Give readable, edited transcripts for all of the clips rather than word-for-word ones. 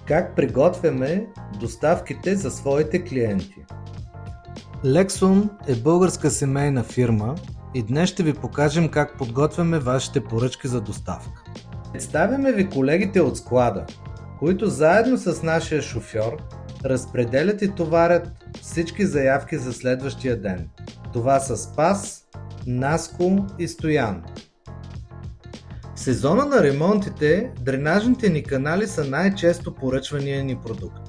Как приготвяме доставките за своите клиенти? Lexon е българска семейна фирма и днес ще ви покажем как подготвяме вашите поръчки за доставка. Представяме ви колегите от склада, които заедно с нашия шофьор разпределят и товарят всички заявки за следващия ден. Това са Спас, Наско и Стоян. В сезона на ремонтите, дренажните ни канали са най-често поръчвания ни продукт.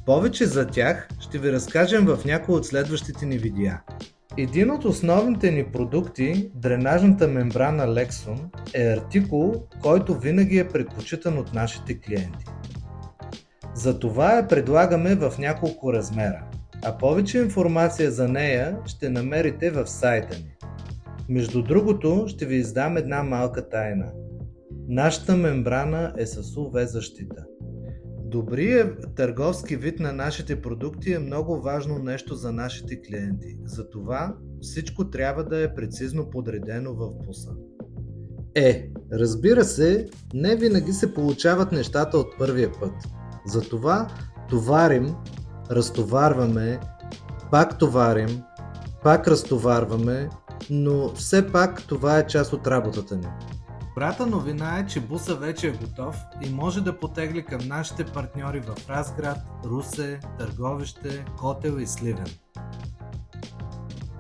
Повече за тях ще ви разкажем в някои от следващите ни видеа. Един от основните ни продукти, дренажната мембрана Lexon, е артикул, който винаги е предпочитан от нашите клиенти. Затова я предлагаме в няколко размера, а повече информация за нея ще намерите в сайта ни. Между другото, ще ви издам една малка тайна. Нашата мембрана е с UV защита. Добрият търговски вид на нашите продукти е много важно нещо за нашите клиенти. Затова всичко трябва да е прецизно подредено в ПУС-а. Разбира се, не винаги се получават нещата от първия път. Затова товарим, разтоварваме, пак товарим, пак разтоварваме, но все пак това е част от работата ни. Добрата новина е, че буса вече е готов и може да потегли към нашите партньори в Разград, Русе, Търговище, Котел и Сливен.